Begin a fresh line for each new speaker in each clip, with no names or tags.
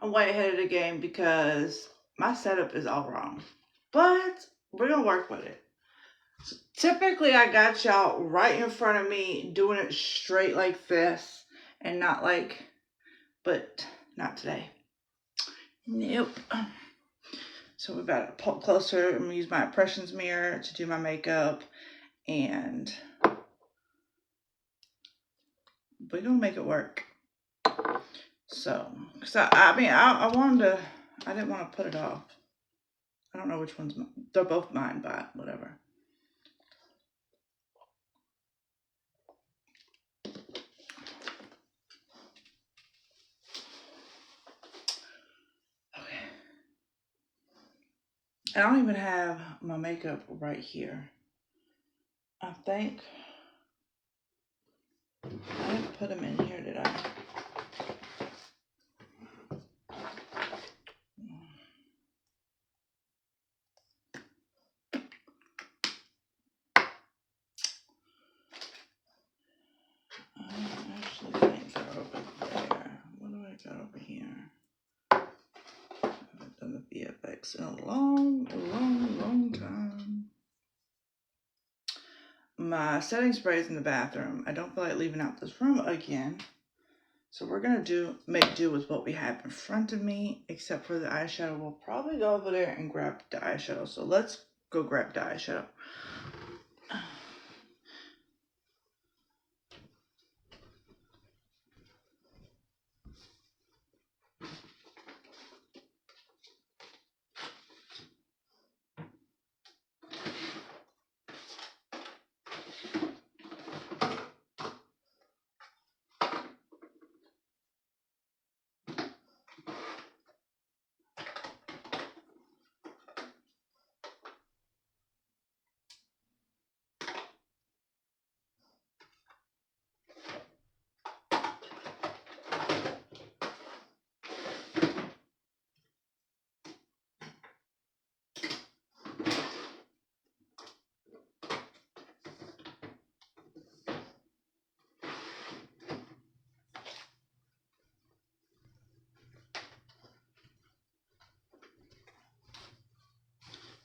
I'm way ahead of the game because my setup is all wrong. But we're going to work with it. So typically, I got y'all right in front of me doing it straight like this and not like, but not today. Nope. So we're about to pull closer. I'm going to use my impressions mirror to do my makeup. And we're going to make it work. So, cause I wanted to, I didn't want to put it off. I don't know which one's mine. They're both mine, but whatever. Okay. I don't even have my makeup right here. I think I didn't put them in here, did I? I actually think they're over there. What do I got over here? I haven't done the VFX in a long time. My setting spray is in the bathroom. I don't feel like leaving out this room again. So we're going to make do with what we have in front of me, except for the eyeshadow. We'll probably go over there and grab the eyeshadow. So let's go grab the eyeshadow.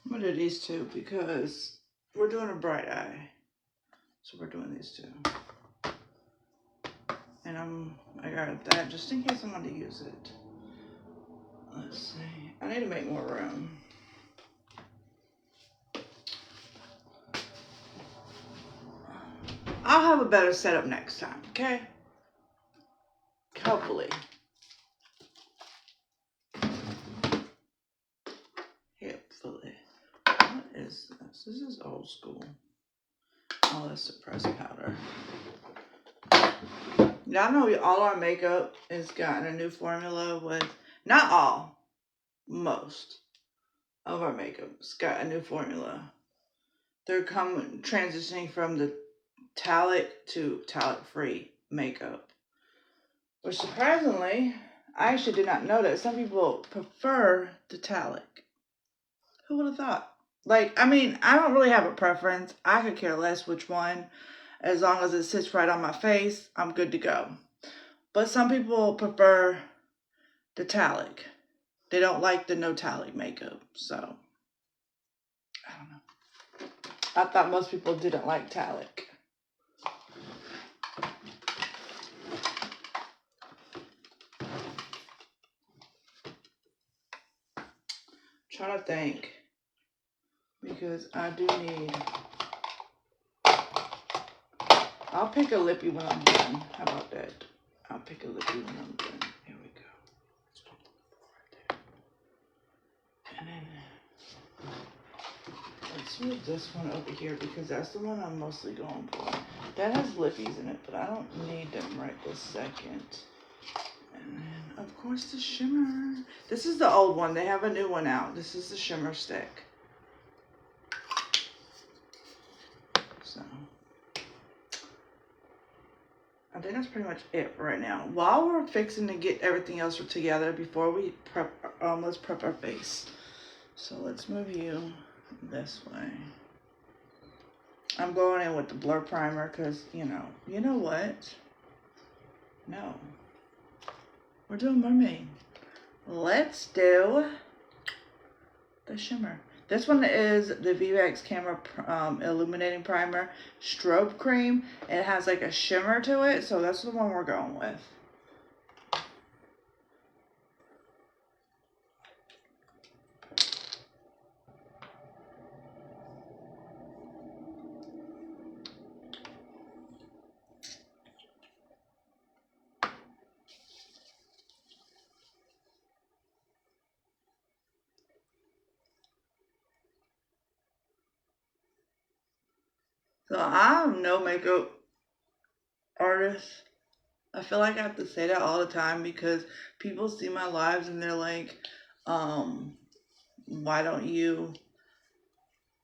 I'm going to do these two because we're doing a bright eye. So we're doing these two. And I got that just in case I'm going to use it. Let's see. I need to make more room. I'll have a better setup next time, okay? Hopefully. Hopefully. What is this? This is old school. Oh, that's suppressed powder. Y'all know all our makeup has gotten a new formula with, not all, most of our makeup's got a new formula. They're transitioning from the talc to talc-free makeup. Which surprisingly, I actually did not know that some people prefer the talc. Who would have thought? Like, I mean, I don't really have a preference. I could care less which one. As long as it sits right on my face, I'm good to go. But some people prefer the talc. They don't like the no talc makeup. So, I don't know. I thought most people didn't like talc. Trying to think. Because I do need... I'll pick a lippy when I'm done. How about that? I'll pick a lippy when I'm done. Here we go. Right there. And then let's move this one over here because that's the one I'm mostly going for. That has lippies in it, but I don't need them right this second. And then, of course, the shimmer. This is the old one. They have a new one out. This is the shimmer stick. So... I think that's pretty much it right now. While we're fixing to get everything else together before we prep, let's prep our face. So let's move you this way. I'm going in with the blur primer because, you know what? No. We're doing Mermaid. let's do the shimmer. This one is the VX Camera Illuminating Primer Strobe Cream. It has like a shimmer to it, so that's the one we're going with. So I'm no makeup artist. I feel like I have to say that all the time because people see my lives and they're like, why don't you,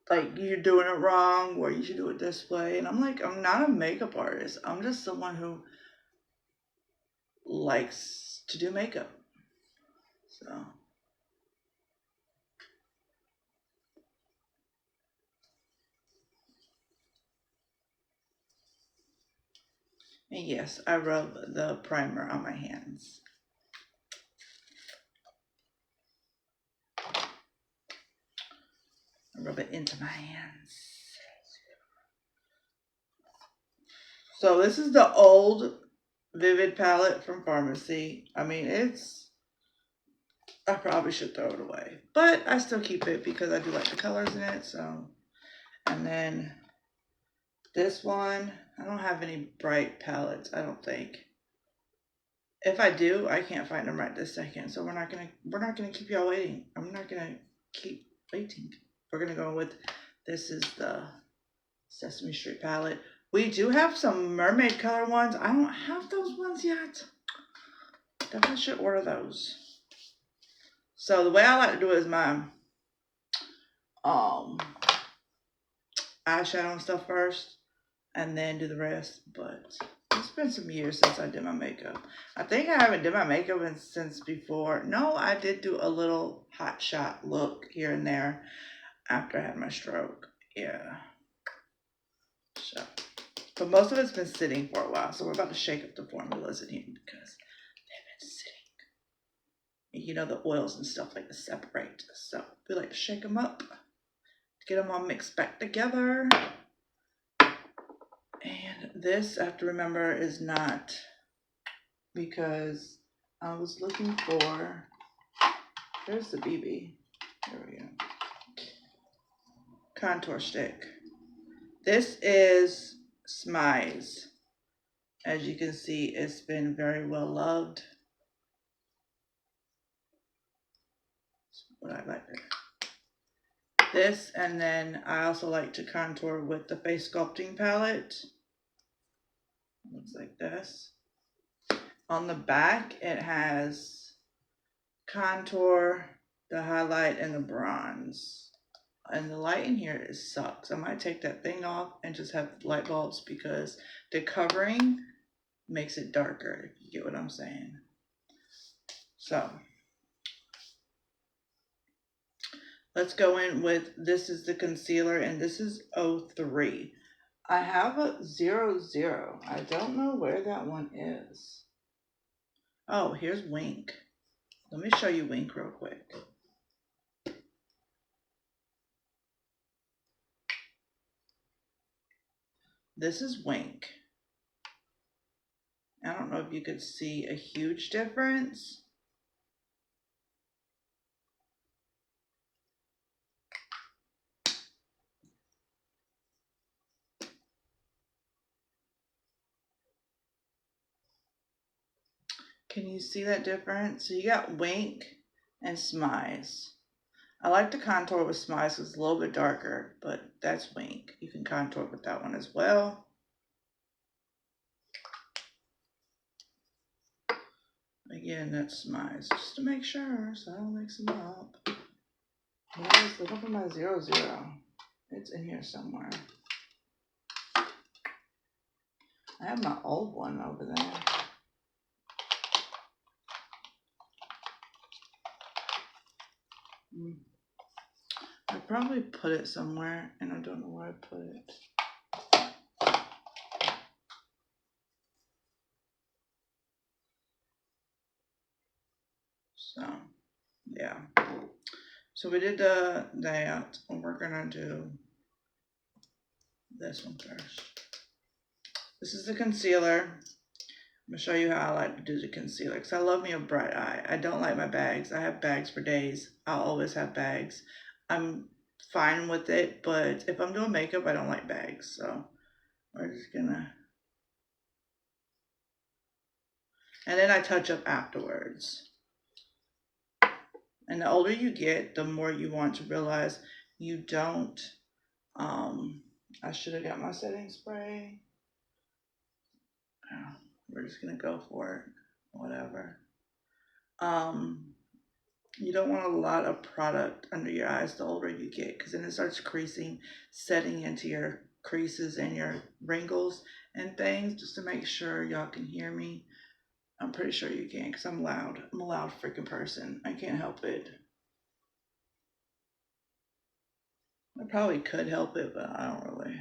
like, you're doing it wrong, or you should do it this way. And I'm like, I'm not a makeup artist. I'm just someone who likes to do makeup. So. And yes, I rub the primer on my hands. I rub it into my hands. So this is the old Vivid palette from Pharmacy. I mean, I probably should throw it away, but I still keep it because I do like the colors in it. So, and then this one, I don't have any bright palettes, I don't think. If I do, I can't find them right this second. So we're not gonna keep y'all waiting. I'm not gonna keep waiting. We're gonna go with, this is the Sesame Street palette. We do have some mermaid color ones. I don't have those ones yet. Definitely should order those. So the way I like to do it is my eyeshadow and stuff first, and then do the rest. But it's been some years since I did my makeup. I think I haven't did my makeup since before. No, I did do a little hot shot look here and there after I had my stroke. Yeah. So, but most of it's been sitting for a while. So we're about to shake up the formulas in here because they've been sitting. You know, the oils and stuff like to separate. So we like to shake them up, get them all mixed back together. And this, I have to remember, is not, because I was looking for, there's the BB. There we go. Contour stick. This is Smize. As you can see, it's been very well loved. That's what I like it. This, and then I also like to contour with the face sculpting palette. Looks like this. On the back, it has contour, the highlight, and the bronze. And the light in here sucks. I might take that thing off and just have light bulbs because the covering makes it darker, if you get what I'm saying. So let's go in with, this is the concealer, and this is 03. I have a 00. I don't know where that one is. Oh, here's Wink. Let me show you Wink real quick. This is Wink. I don't know if you could see a huge difference. Can you see that difference? So you got Wink and Smize. I like to contour with Smize, it's a little bit darker, but that's Wink. You can contour with that one as well. Again, that's Smize, just to make sure, so I don't mix them up. Let's look up my 00. It's in here somewhere. I have my old one over there. I probably put it somewhere, and I don't know where I put it. So Yeah. So we did that, and we're gonna do this one first. This is the concealer. I'm gonna show you how I like to do the concealer because I love me a bright eye. I don't like my bags. I have bags for days. I'll always have bags. I'm fine with it, but if I'm doing makeup, I don't like bags. So we're just gonna, and then I touch up afterwards. And the older you get, the more you want to realize you don't. I should have got my setting spray. Oh, we're just gonna go for it. Whatever. Um, you don't want a lot of product under your eyes the older you get, because then it starts creasing, setting into your creases and your wrinkles and things. Just to make sure y'all can hear me. I'm pretty sure you can, because I'm loud. I'm a loud freaking person. I can't help it. I probably could help it, but I don't really.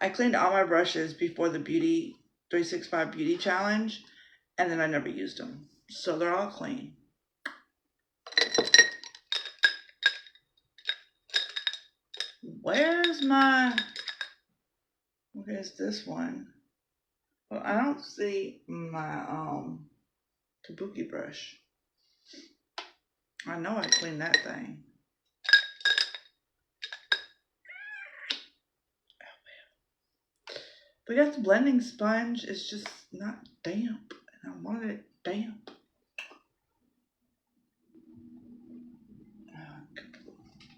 I cleaned all my brushes before the Beauty 365 Beauty Challenge, and then I never used them. So they're all clean. Where's my, where's this one? Well, I don't see my kabuki brush. I know I cleaned that thing. But got the blending sponge. It's just not damp, and I wanted it damp.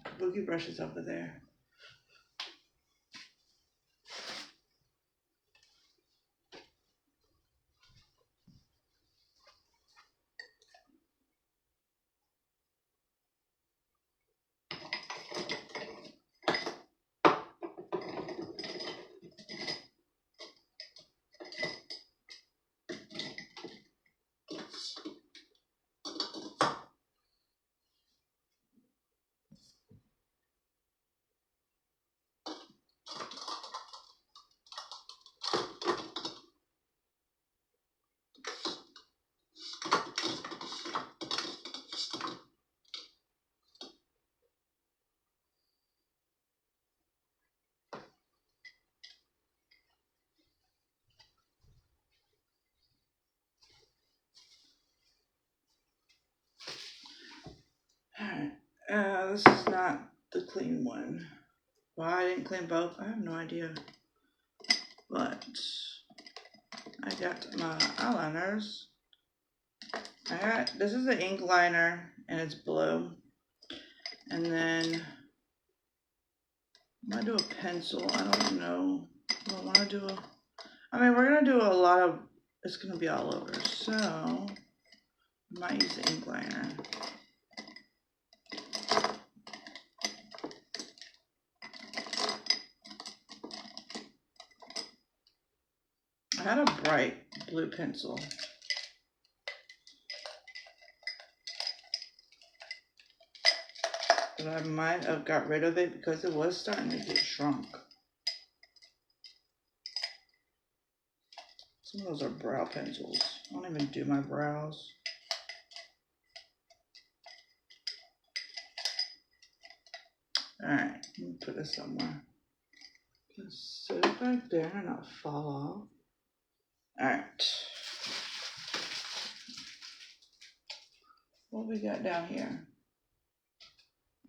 Kabuki brush is over there. Alright, this is not the clean one. Why I didn't clean both, I have no idea. But I got my eyeliners. This is an ink liner, and it's blue. And then I might do a pencil. I don't know. Do I want to do we're going to do a lot of, it's going to be all over. So I might use the ink liner. I had a bright blue pencil. But I might have got rid of it because it was starting to get shrunk. Some of those are brow pencils. I don't even do my brows. Alright, let me put this somewhere. Just set it back there and not fall off. Alright. What we got down here?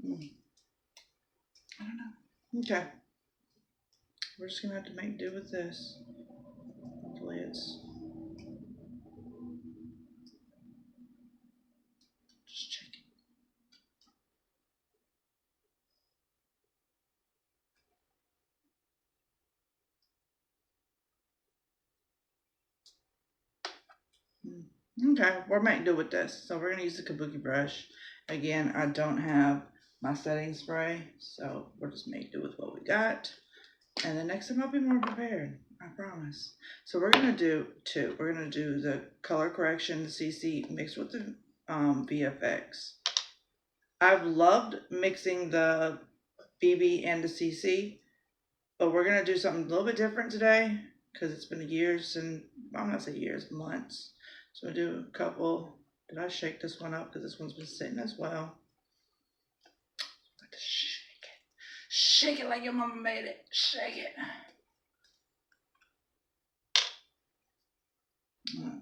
I don't know. Okay. We're just gonna have to make do with this. Hopefully it's just checking. Okay, we're making do with this. So we're gonna use the kabuki brush. Again, I don't have my setting spray, so we'll just make do with what we got. And the next time I'll be more prepared, I promise. So we're gonna do two. We're gonna do the color correction, the CC mixed with the VFX. I've loved mixing the BB and the CC. But we're going to do something a little bit different today because it's been years and I'm not saying years, months. So we'll do a couple. Did I shake this one up? Because this one's been sitting as well. Shake it. Shake it like your mama made it. Shake it.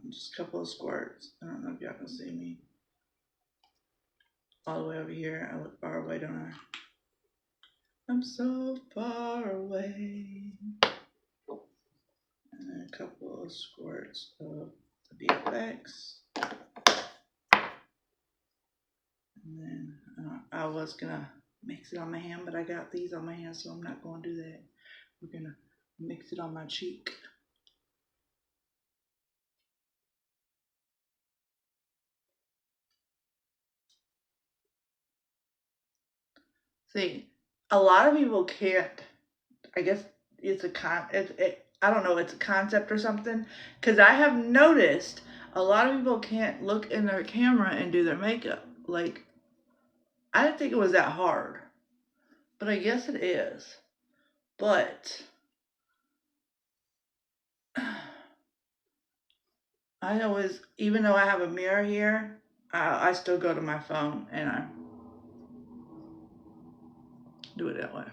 Just a couple of squirts. I don't know if y'all can see me. All the way over here. I look far away, don't I? I'm so far away. And then a couple of squirts of the BFX. And then I was gonna mix it on my hand, but I got these on my hand, so I'm not gonna do that. We're gonna mix it on my cheek. See, a lot of people can't. I guess it's I don't know. It's a concept or something. Because I have noticed a lot of people can't look in their camera and do their makeup. Like, I didn't think it was that hard, but I guess it is. But I always, even though I have a mirror here, I still go to my phone and I do it that way.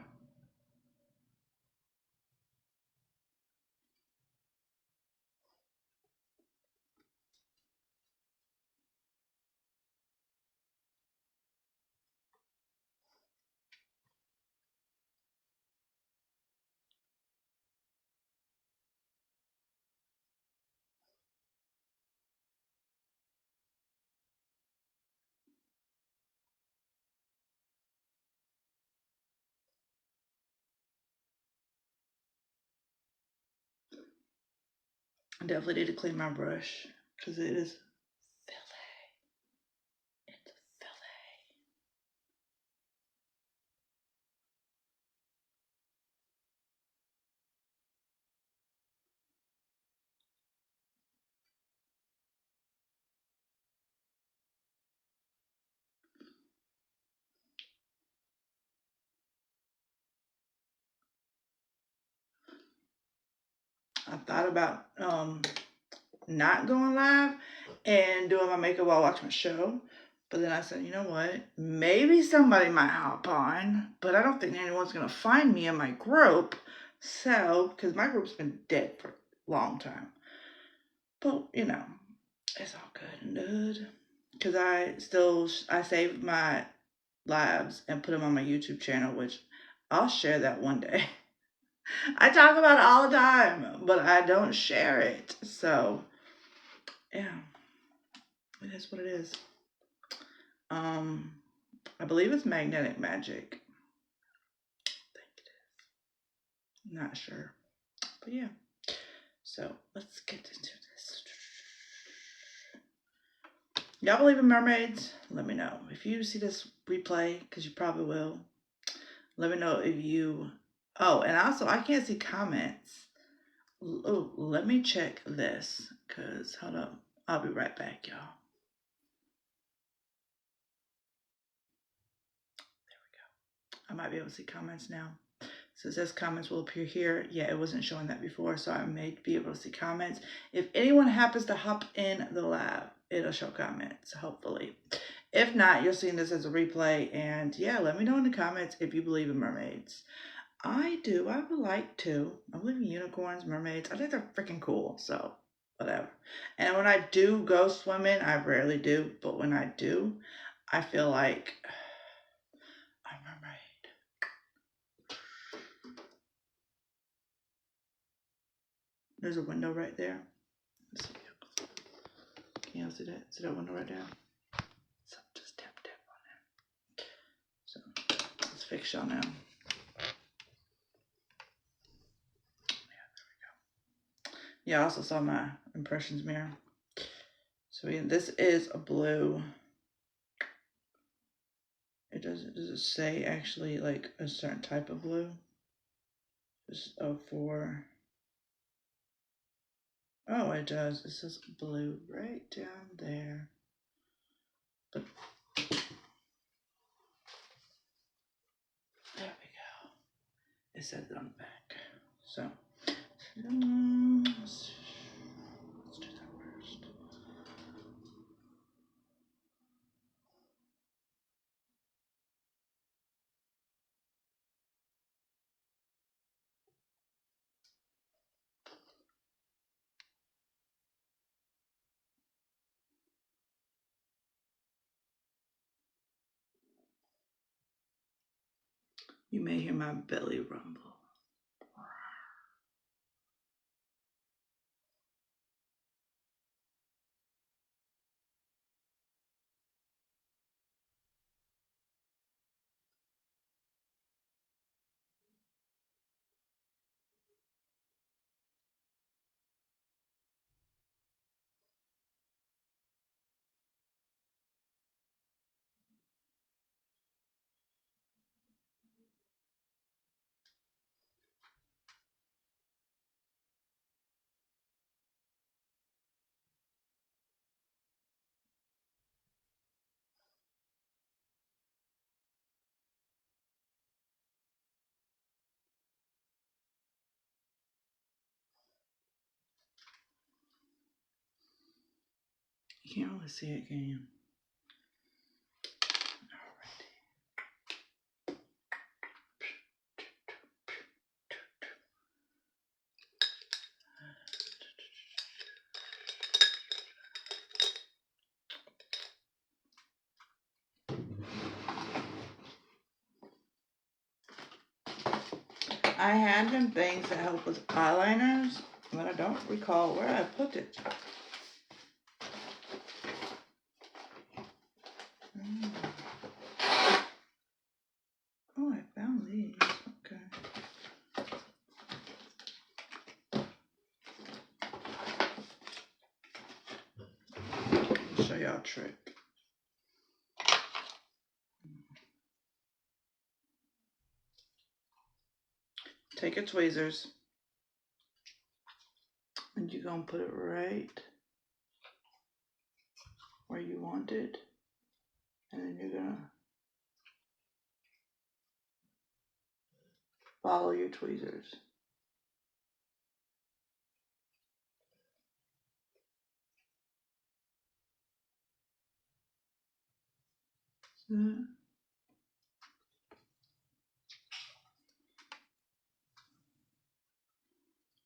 I definitely need to clean my brush because it is filthy. It's filthy. I thought about not going live and doing my makeup while watching my show. But then I said, you know what? Maybe somebody might hop on, but I don't think anyone's going to find me in my group. So, because my group's been dead for a long time. But, you know, it's all good and good. Because I saved my lives and put them on my YouTube channel, which I'll share that one day. I talk about it all the time, but I don't share it. So, yeah, it is what it is. I believe it's Magnetic Magic. I think it is. Not sure. But yeah. So let's get into this. Y'all believe in mermaids? Let me know. If you see this replay, because you probably will, let me know if you... Oh, and also, I can't see comments. Oh, let me check this, because, hold up. I'll be right back, y'all. There we go. I might be able to see comments now. So it says comments will appear here. Yeah, it wasn't showing that before, so I may be able to see comments. If anyone happens to hop in the lab, it'll show comments, hopefully. If not, you're seeing this as a replay, and yeah, let me know in the comments if you believe in mermaids. I do. I would like to. I believe in unicorns, mermaids. I think they're freaking cool, so whatever. And when I do go swimming, I rarely do, but when I do, I feel like I'm a mermaid. There's a window right there. Let's see. Can y'all see that? See that window right there? So just tap on there. So let's fix y'all now. Yeah, there we go. Yeah, I also saw my impressions mirror. So this is a blue. Does it say actually like a certain type of blue? Just 04. Oh, it does. It says blue right down there. But there we go. It says it on the back. So, let's do that first. You may hear my belly rumble. You can't really see it, can you? I had them things that help with eyeliners, but I don't recall where I put it. Oh, I found these. Okay. I'll show y'all a trick. Take your tweezers and you're gonna put it right where you want it, and then you're gonna follow your tweezers.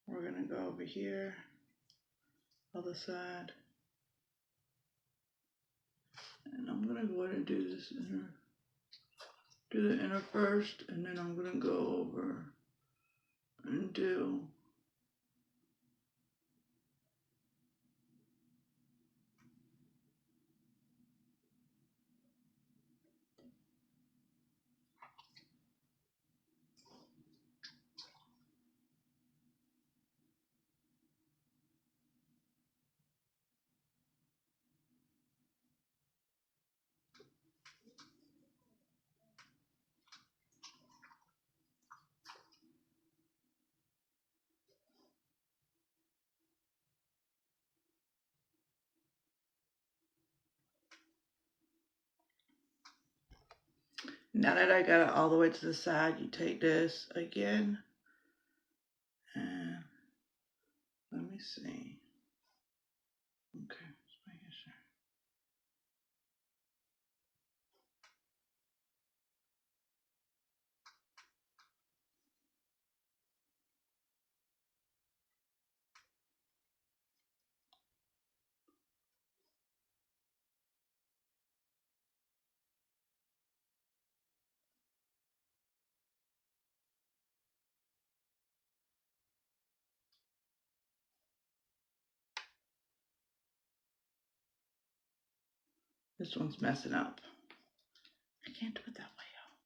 We're gonna go over here, other side, and I'm gonna go ahead and do this inner. Do the inner first, and then I'm gonna go over and do now that I got it all the way to the side, you take this again, and let me see. Okay, just making sure. This one's messing up. I can't do it that way, y'all.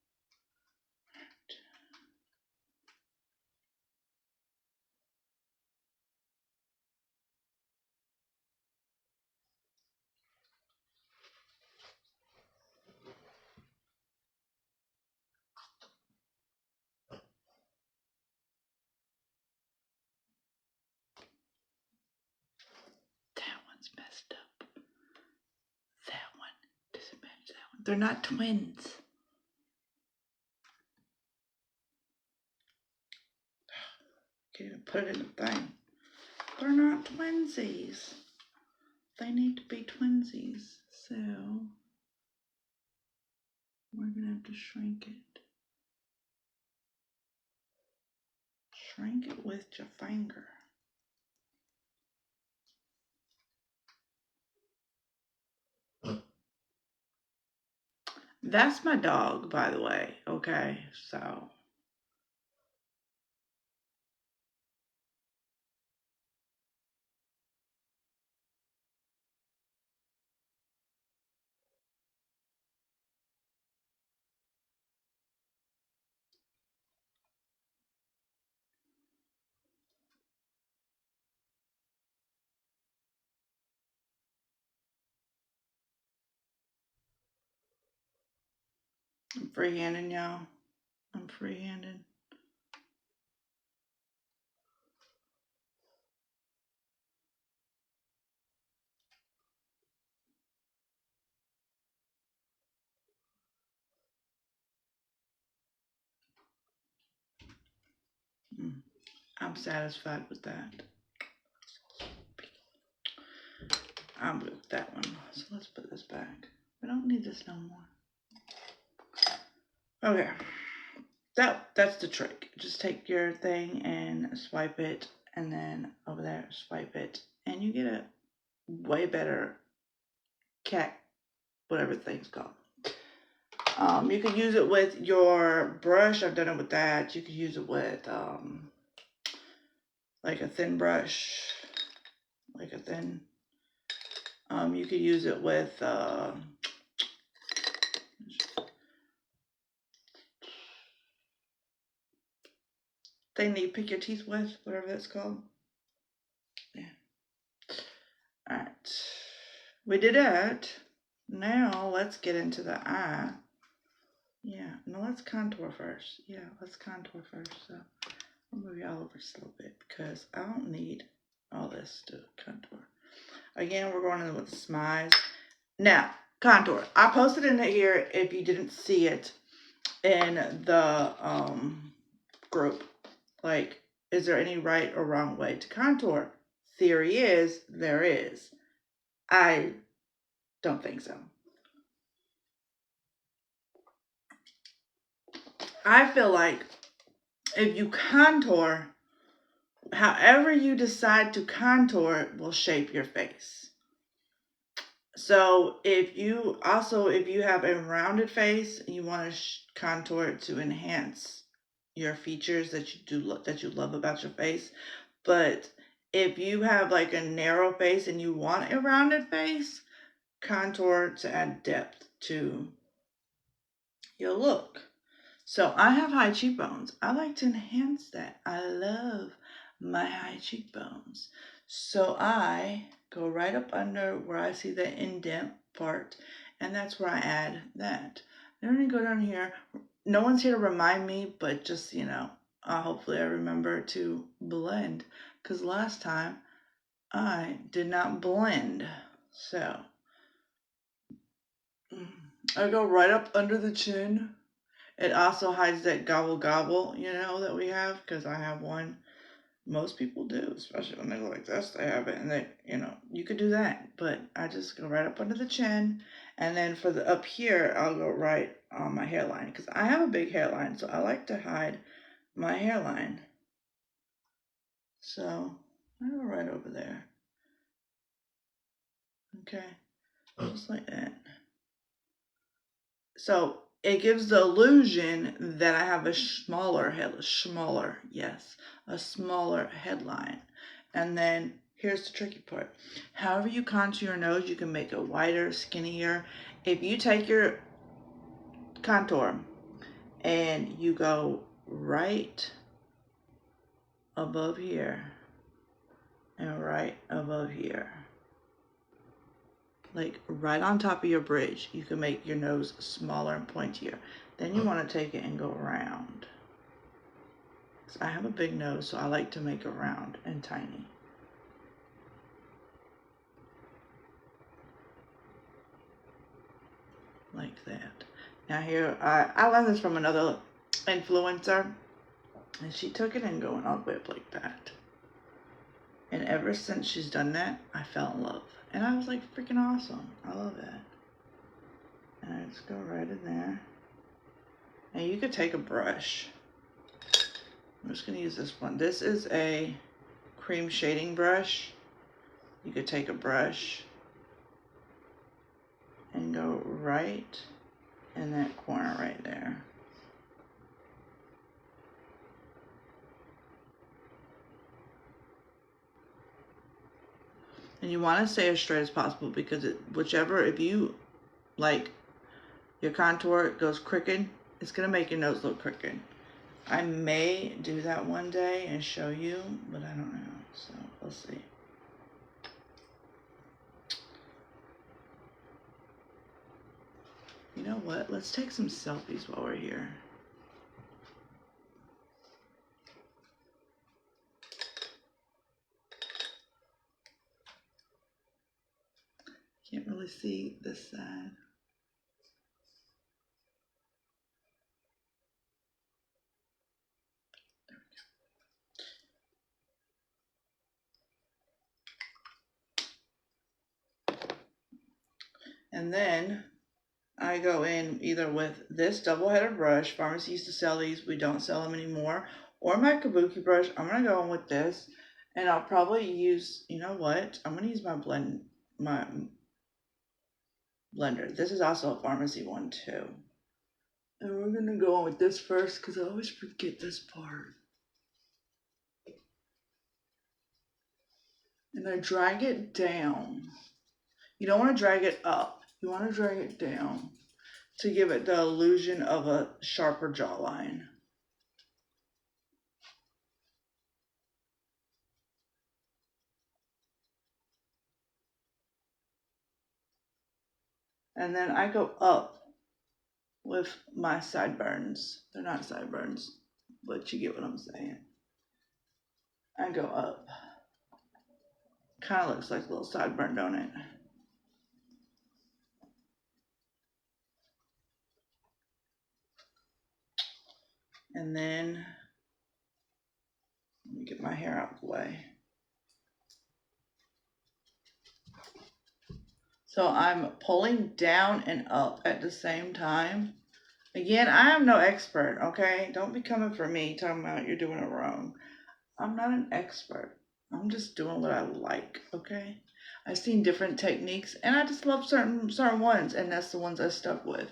That one's messed up. That one doesn't match that one. They're not twins. Can't even put it in the thing. They're not twinsies. They need to be twinsies. So we're gonna have to shrink it. Shrink it with your finger. That's my dog, by the way. Okay, so. I'm freehanding, y'all. I'm freehanding. I'm satisfied with that. I'm good with that one. So let's put this back. We don't need this no more. Okay. That's the trick. Just take your thing and swipe it, and then over there, swipe it, and you get a way better cat, whatever the thing's called. You can use it with your brush. I've done it with that. You can use it with like a thin brush, like a thin. You could use it with thing that you pick your teeth with, whatever that's called. Yeah. All right. We did it. Now let's get into the eye. Yeah. No, let's contour first. Yeah, let's contour first. So I'll move you all over just a little bit because I don't need all this to contour. Again, we're going in with the smize. Now, contour. I posted in here if you didn't see it in the group. Like, is there any right or wrong way to contour? Theory is there is. I don't think so. I feel like if you contour, however you decide to contour will shape your face. So if you have a rounded face, you want to contour it to enhance your features that you love about your face. But if you have like a narrow face and you want a rounded face, contour to add depth to your look. So I have high cheekbones. I like to enhance that. I love my high cheekbones. So I go right up under where I see the indent part, and that's where I add that. Then I'm going to go down here. No one's here to remind me, but just, hopefully I remember to blend, because last time I did not blend. So I go right up under the chin. It also hides that gobble gobble, that we have, because I have one. Most people do, especially when they look like this, they have it, and they, you could do that, but I just go right up under the chin, and then for the up here, I'll go right on my hairline, because I have a big hairline, so I like to hide my hairline. So, I go right over there. Okay, just like that. So, it gives the illusion that I have a smaller headline. And then here's the tricky part. However you contour your nose, you can make it wider, skinnier. If you take your contour and you go right above here and right above here, like right on top of your bridge, you can make your nose smaller and pointier. Then you want to take it and go around. So I have a big nose, so I like to make it round and tiny. Like that. Now here, I learned this from another influencer. And she took it and going all the way up like that. And ever since she's done that, I fell in love. And I was like, freaking awesome. I love that. And I just go right in there. And you could take a brush. I'm just going to use this one. This is a cream shading brush. You could take a brush and go right in that corner right there. And you want to stay as straight as possible because if you like your contour goes crooked, it's going to make your nose look crooked. I may do that one day and show you, but I don't know. So we'll see. You know what? Let's take some selfies while we're here. Can't really see this side. And then I go in either with this double-headed brush. Pharmacy used to sell these. We don't sell them anymore. Or my kabuki brush. I'm going to go in with this. And I'll probably use, you know what? I'm going to use my blender. This is also a pharmacy one too. And we're going to go in with this first because I always forget this part. And I drag it down. You don't want to drag it up. You want to drag it down to give it the illusion of a sharper jawline. And then I go up with my sideburns. They're not sideburns, but you get what I'm saying. I go up. Kind of looks like a little sideburn, don't it? And then, let me get my hair out of the way. So I'm pulling down and up at the same time. Again, I am no expert, okay? Don't be coming for me talking about you're doing it wrong. I'm not an expert. I'm just doing what I like, okay? I've seen different techniques, and I just love certain ones, and that's the ones I stuck with.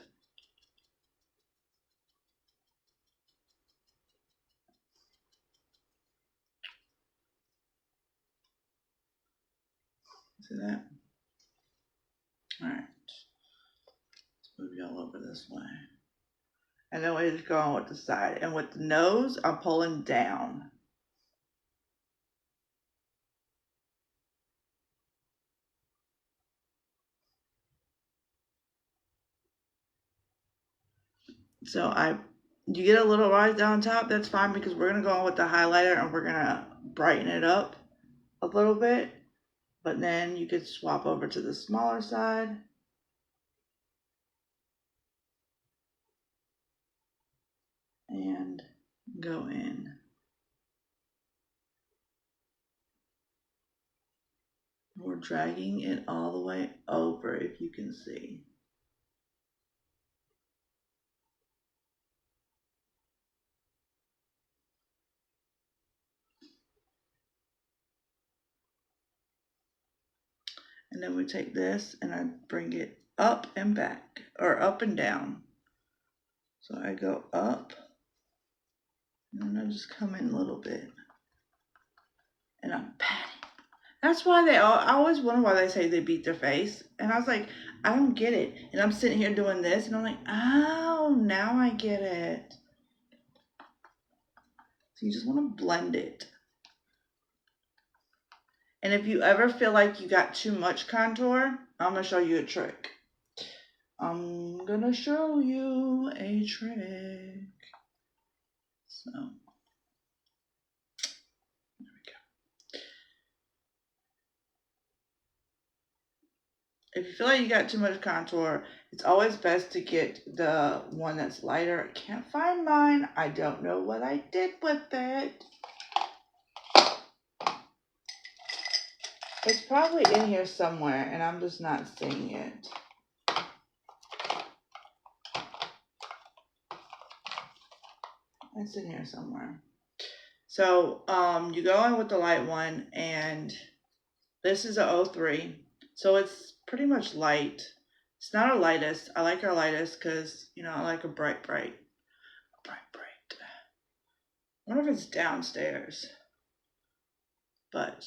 See that? All right. Let's move you all over this way. And then we just go on with the side. And with the nose, I'm pulling down. So you get a little rise down top, that's fine because we're going to go on with the highlighter and we're going to brighten it up a little bit. But then you could swap over to the smaller side. And go in. We're dragging it all the way over, if you can see. And then we take this and I bring it up and back, or up and down. So I go up, and I just come in a little bit. And I'm patting. That's why I always wonder why they say they beat their face. And I was like, I don't get it. And I'm sitting here doing this, and I'm like, oh, now I get it. So you just want to blend it. And if you ever feel like you got too much contour, I'm going to show you a trick. I'm going to show you a trick. So, there we go. If you feel like you got too much contour It's always best to get the one that's lighter. I can't find mine. I don't know what I did with it. It's probably in here somewhere and I'm just not seeing it. It's in here somewhere. So you go in with the light one, and this is a 03. So it's pretty much light. It's not our lightest. I like our lightest because, you know, I like a bright. I wonder if it's downstairs. But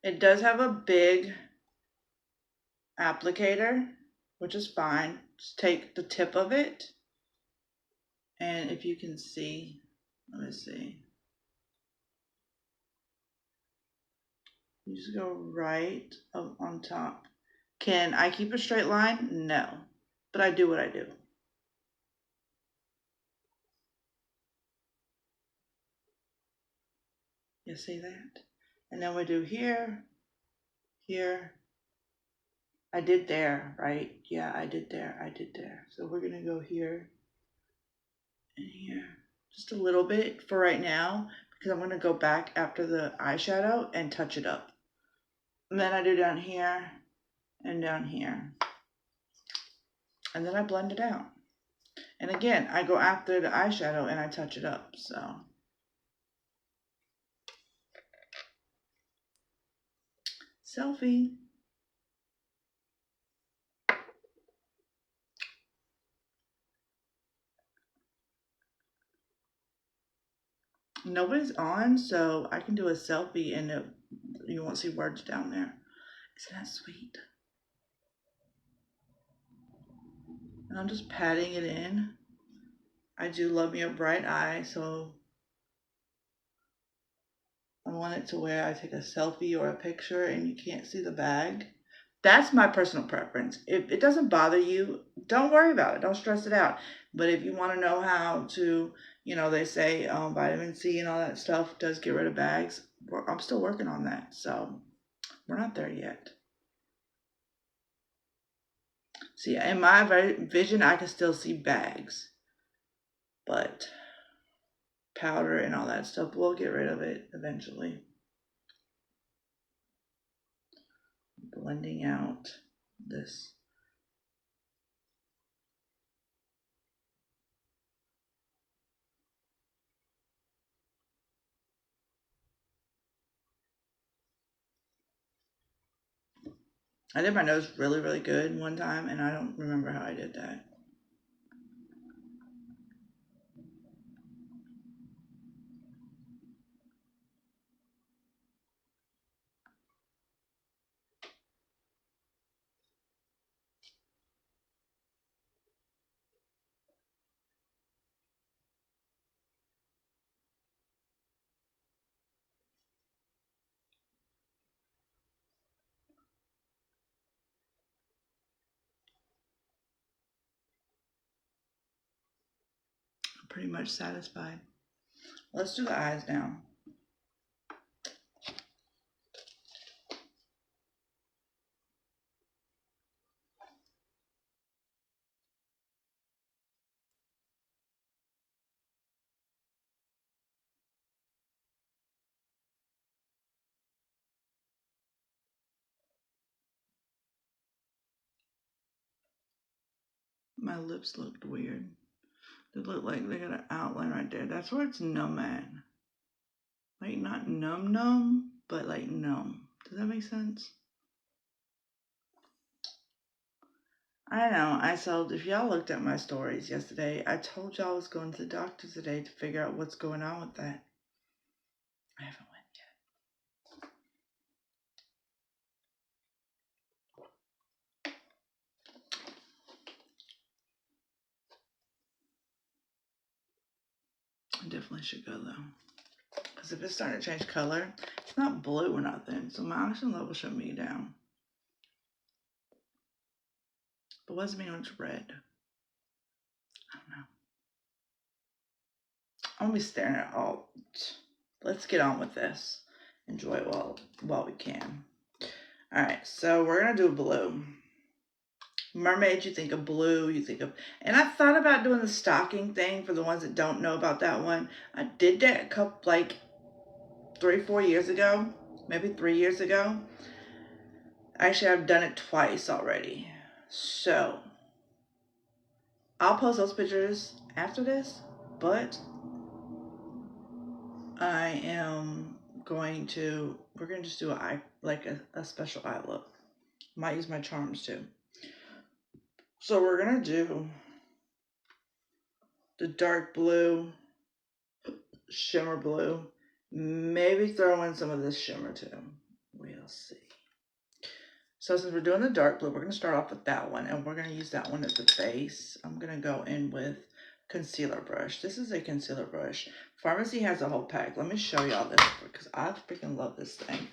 it does have a big applicator, which is fine. Just take the tip of it. And if you can see, let me see. You just go right up on top. Can I keep a straight line? No. But I do what I do. You see that? And then we do here, here. I did there, right? Yeah, I did there. So we're going to go here and here. Just a little bit for right now, because I'm going to go back after the eyeshadow and touch it up. And then I do down here and down here. And then I blend it out. And again, I go after the eyeshadow and I touch it up, so. Selfie. Nobody's on, so I can do a selfie and you won't see words down there. Isn't that sweet? And I'm just patting it in. I do love me a bright eye, so I want it to where I take a selfie or a picture and you can't see the bag. That's my personal preference. If it doesn't bother you, don't worry about it. Don't stress it out. But if you want to know how to, you know, they say vitamin C and all that stuff does get rid of bags. I'm still working on that, so we're not there yet. See, in my vision, I can still see bags, but powder and all that stuff, we'll get rid of it eventually. Blending out this. I did my nose really, really good one time, and I don't remember how I did that. I'm pretty much satisfied. Let's do the eyes now. My lips looked weird. They look like they got an outline right there. That's where it's numb at. Like not numb, but like numb. Does that make sense? I know. If y'all looked at my stories yesterday, I told y'all I was going to the doctor today to figure out what's going on with that. I haven't went yet. I definitely should go though. Because if it's starting to change color, it's not blue or nothing. So my oxygen level should be down. But what does it mean when it's red? I don't know. I'm going to be staring at all. Let's get on with this. Enjoy it while we can. Alright, so we're going to do blue. Mermaid, you think of blue, you think of, and I thought about doing the stocking thing for the ones that don't know about that one. I did that a couple, like 3, 4 years ago, maybe 3 years ago. Actually, I've done it twice already. So I'll post those pictures after this, but we're going to just do a special eye look. Might use my charms too. So we're going to do the dark blue, shimmer blue, maybe throw in some of this shimmer too. We'll see. So since we're doing the dark blue, we're going to start off with that one, and we're going to use that one as the base. I'm going to go in with concealer brush. This is a concealer brush. Pharmacy has a whole pack. Let me show y'all this because I freaking love this thing.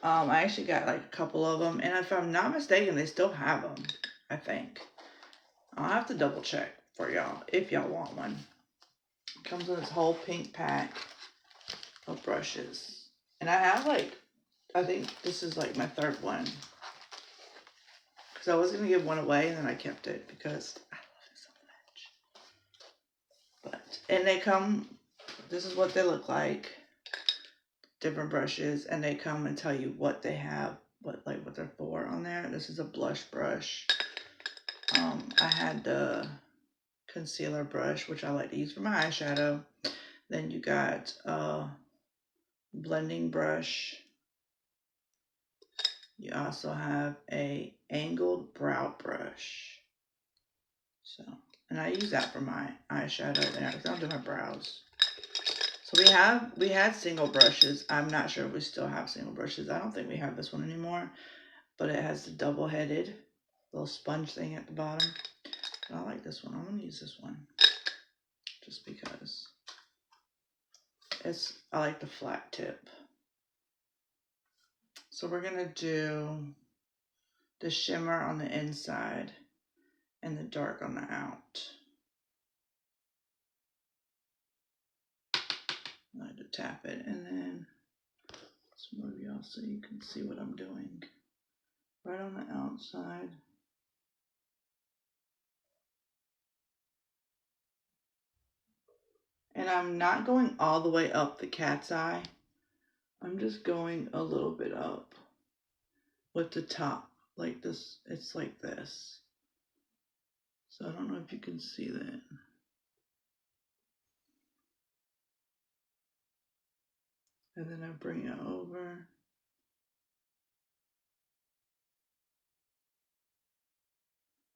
I actually got like a couple of them, and if I'm not mistaken, they still have them, I think. I'll have to double check for y'all if y'all want one. It comes in this whole pink pack of brushes. And I have I think this is like my third one. Because I was going to give one away and then I kept it because I love it so much. And they come, this is what they look like. Different brushes. And they come and tell you what they have, what they're for on there. This is a blush brush. I had the concealer brush, which I like to use for my eyeshadow. Then you got a blending brush. You also have a angled brow brush. So, and I use that for my eyeshadow there because I don't do my brows. So we had single brushes. I'm not sure if we still have single brushes. I don't think we have this one anymore, but it has the double-headed little sponge thing at the bottom. But I like this one. I'm gonna use this one just because I like the flat tip. So we're gonna do the shimmer on the inside and the dark on the out. I like to tap it and then let's move y'all so you can see what I'm doing. Right on the outside. And I'm not going all the way up the cat's eye. I'm just going a little bit up with the top like this. It's like this. So I don't know if you can see that. And then I bring it over.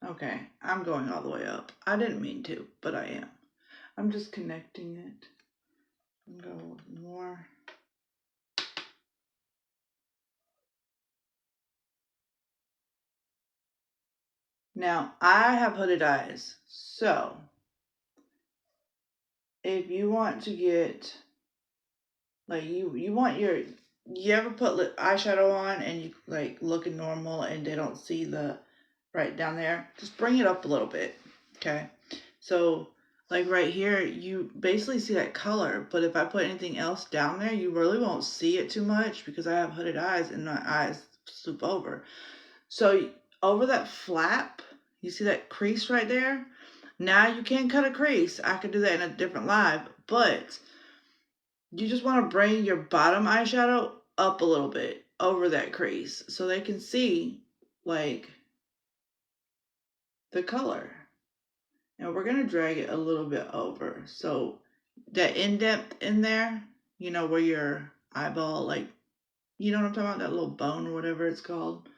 Okay, I'm going all the way up. I didn't mean to, but I am. I'm just connecting it. And go more. Now, I have hooded eyes, so if you want to get, like, you ever put eyeshadow on and you, like, looking normal and they don't see the, right down there, just bring it up a little bit, okay? So, like, right here, you basically see that color, but if I put anything else down there, you really won't see it too much because I have hooded eyes and my eyes swoop over. So, over that flap, you see that crease right there? Now you can cut a crease. I could do that in a different live, but you just want to bring your bottom eyeshadow up a little bit over that crease so they can see like the color. And we're going to drag it a little bit over. So that indent in there, you know, where your eyeball, like, you know what I'm talking about? That little bone or whatever it's called.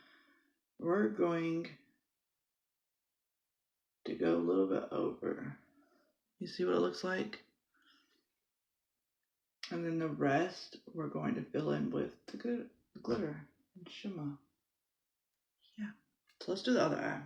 We're going to go a little bit over. You see what it looks like? And then the rest, we're going to fill in with the glitter and shimmer. Yeah. So let's do the other eye.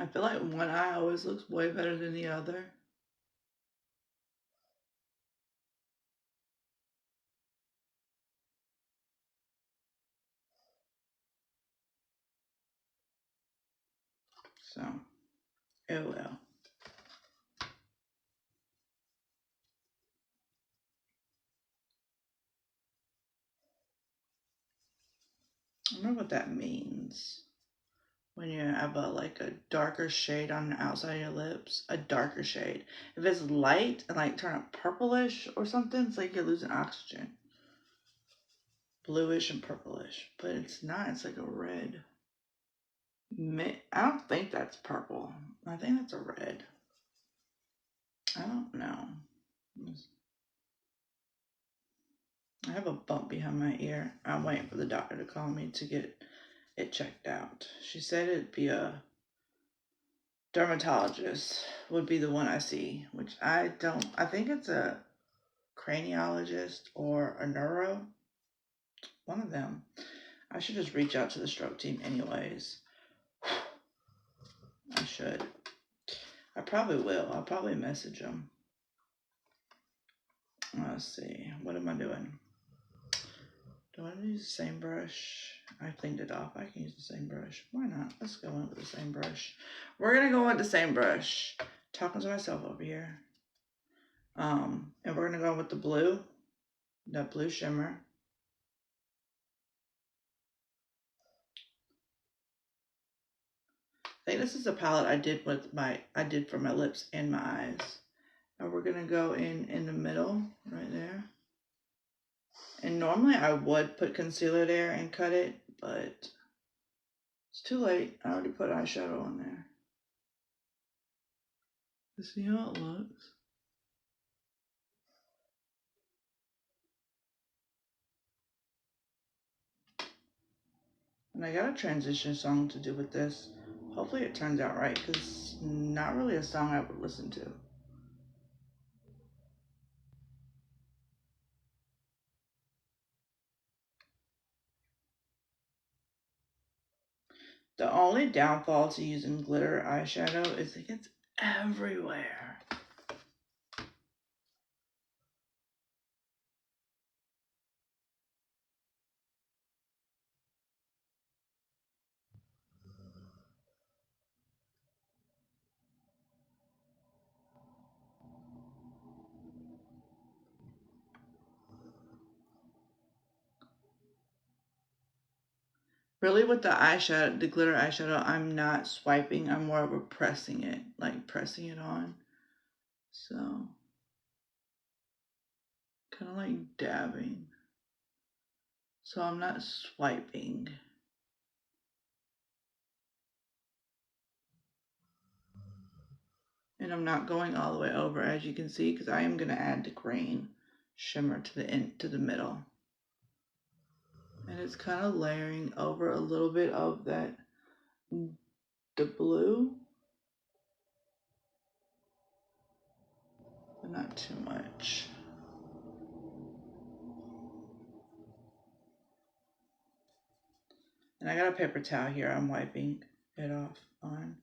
I feel like one eye always looks way better than the other. So, oh well. I don't know what that means. When you have a darker shade on the outside of your lips, a darker shade. If it's light and like turn up purplish or something, it's like you're losing oxygen. Bluish and purplish, but it's not. It's like a red. I don't think that's purple. I think that's a red. I don't know. I have a bump behind my ear. I'm waiting for the doctor to call me to get it checked out. She said it'd be a dermatologist would be the one I see, which I don't. I think it's a craniologist or a neuro. One of them. I should just reach out to the stroke team anyways. I should. I probably will. I'll probably message them. Let's see. What am I doing? Do I use the same brush? I cleaned it off. I can use the same brush. Why not? Let's go in with the same brush. We're going to go with the same brush. Talking to myself over here. And we're going to go with the blue. That blue shimmer. I think this is a palette I did for my lips and my eyes. And we're going to go in the middle right there. And normally I would put concealer there and cut it, but it's too late. I already put eyeshadow on there. You see how it looks? And I got a transition song to do with this. Hopefully it turns out right, because it's not really a song I would listen to. The only downfall to using glitter eyeshadow is it gets everywhere. Really, with the eyeshadow, the glitter eyeshadow, I'm not swiping. I'm more of a pressing it, like pressing it on. So, kind of like dabbing. So I'm not swiping. And I'm not going all the way over, as you can see, because I am going to add the green shimmer to the middle. And it's kind of layering over a little bit of the blue, but not too much. And I got a paper towel here I'm wiping it off on,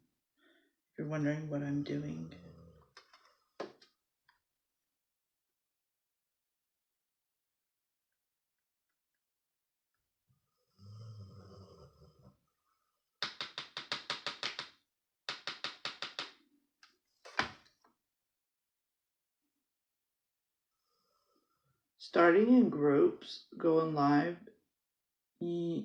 if you're wondering what I'm doing. Starting in groups, going live, I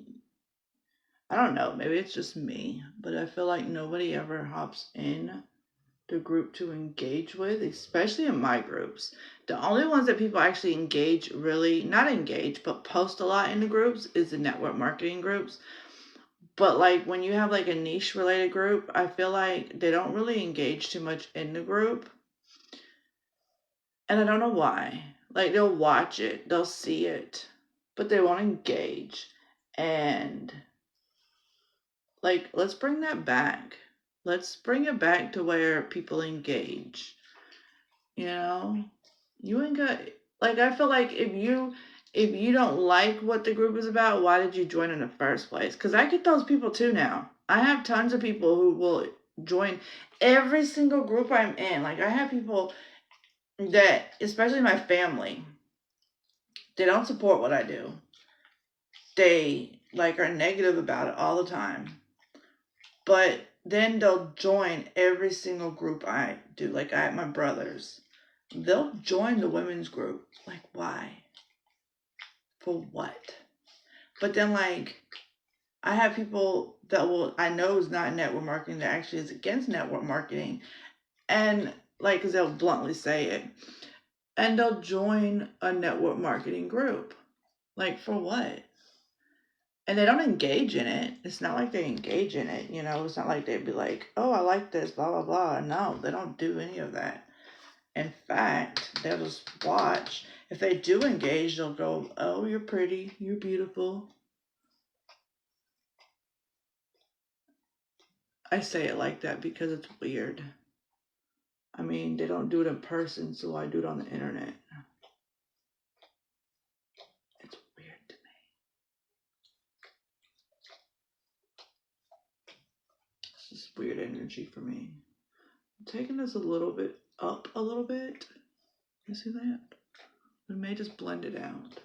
don't know, maybe it's just me, but I feel like nobody ever hops in the group to engage with, especially in my groups. The only ones that people actually engage, really, not engage, but post a lot in the groups is the network marketing groups. But like when you have like a niche related group, I feel like they don't really engage too much in the group. And I don't know why. Like they'll watch it, they'll see it, but they won't engage. And like, let's bring that back. Let's bring it back to where people engage. You know, you ain't got, like, I feel like if you don't like what the group is about, why did you join in the first place? Because I get those people too now. I have tons of people who will join every single group I'm in. Like I have people that, especially my family, they don't support what I do. They like are negative about it all the time. But then they'll join every single group I do. Like I have my brothers. They'll join the women's group. Like why? For what? But then like I have people that I know is not network marketing that actually is against network marketing. And like, because they'll bluntly say it. And they'll join a network marketing group. Like for what? And they don't engage in it. It's not like they engage in it, you know. It's not like they'd be like, oh, I like this, blah, blah, blah. No, they don't do any of that. In fact, they'll just watch. If they do engage, they'll go, oh, you're pretty, you're beautiful. I say it like that because it's weird. I mean, they don't do it in person, so I do it on the internet. It's weird to me. This is weird energy for me. I'm taking this a little bit up a little bit. You see that? We may just blend it out.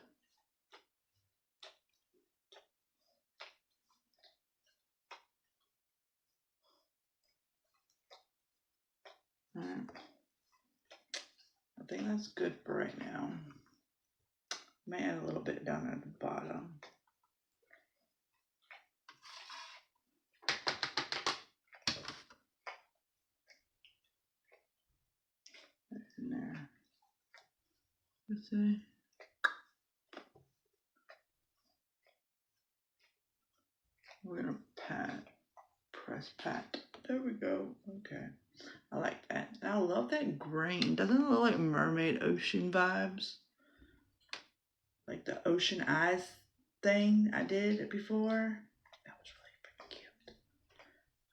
Alright. I think that's good for right now. May add a little bit down at the bottom. In there. Let's see. We're gonna press pat. There we go. Okay. I like that. I love that green. Doesn't it look like mermaid ocean vibes? Like the ocean eyes thing I did before. That was really freaking cute.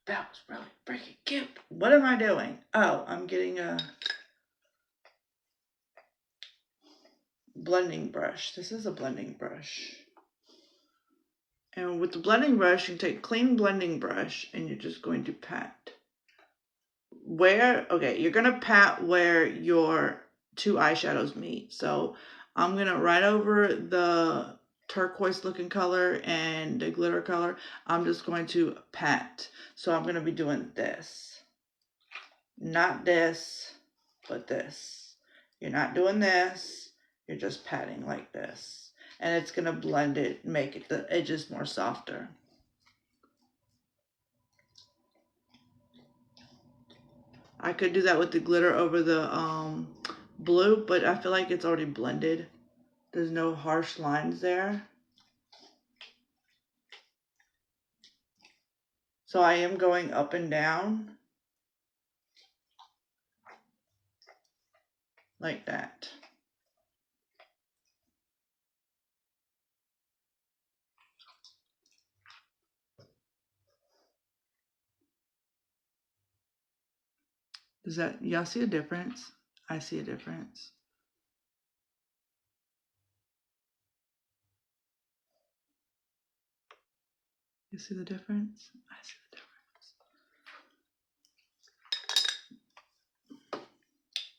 That was really freaking cute. What am I doing? Oh, I'm getting a blending brush. This is a blending brush. And with the blending brush, you take clean blending brush and you're just going to pat. You're going to pat where your two eyeshadows meet. So I'm going to right over the turquoise looking color and the glitter color. I'm just going to pat. So I'm going to be doing this. Not this, but this. You're not doing this. You're just patting like this. And it's going to blend it, make it the edges more softer. I could do that with the glitter over the blue, but I feel like it's already blended. There's no harsh lines there. So I am going up and down like that. Does that, y'all see a difference? I see a difference. You see the difference? I see the difference.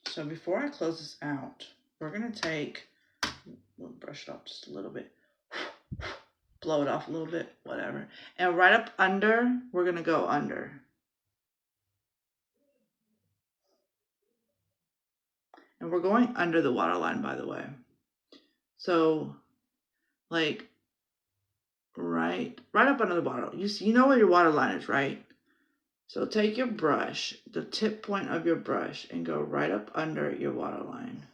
So before I close this out, we're gonna take, we'll brush it off just a little bit, blow it off a little bit, whatever. And right up under, we're gonna go under. And we're going under the waterline, by the way. So, like, right up under the bottle. You know where your waterline is, right? So take your brush, the tip point of your brush, and go right up under your waterline.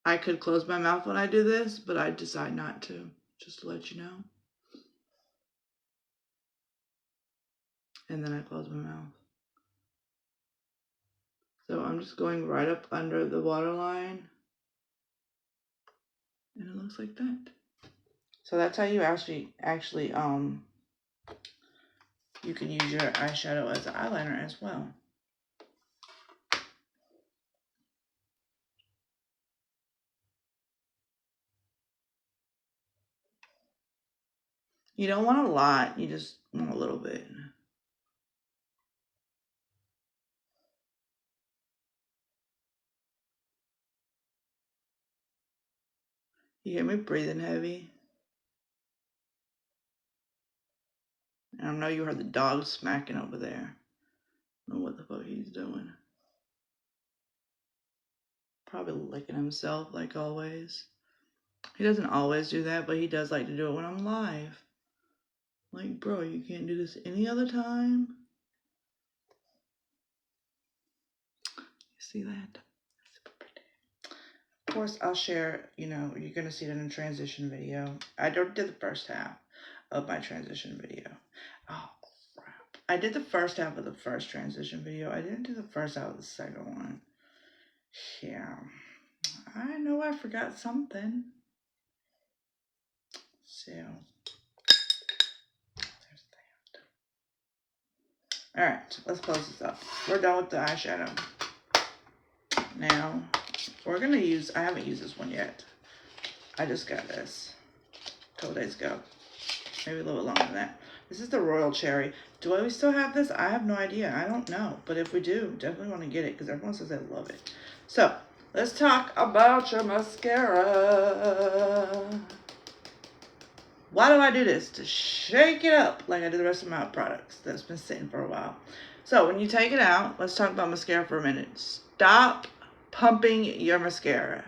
I could close my mouth when I do this, but I decide not to, just to let you know. And then I close my mouth. So I'm just going right up under the waterline. And it looks like that. So that's how you actually you can use your eyeshadow as an eyeliner as well. You don't want a lot, you just want a little bit. You hear me breathing heavy? And I know you heard the dog smacking over there. I don't know what the fuck he's doing. Probably licking himself like always. He doesn't always do that, but he does like to do it when I'm live. Like, bro, you can't do this any other time. You see that? Of course, I'll share, you're going to see it in a transition video. I did the first half of my transition video. Oh, crap. I did the first half of the first transition video. I didn't do the first half of the second one. Yeah. I know I forgot something. So, there's that. Alright, let's close this up. We're done with the eyeshadow. Now, we're going to use, I haven't used this one yet. I just got this a couple days ago. Maybe a little bit longer than that. This is the Royal Cherry. Do we still have this? I have no idea. I don't know. But if we do, definitely want to get it because everyone says they love it. So, let's talk about your mascara. Why do I do this? To shake it up like I do the rest of my products that's been sitting for a while. So, when you take it out, let's talk about mascara for a minute. Stop pumping your mascara.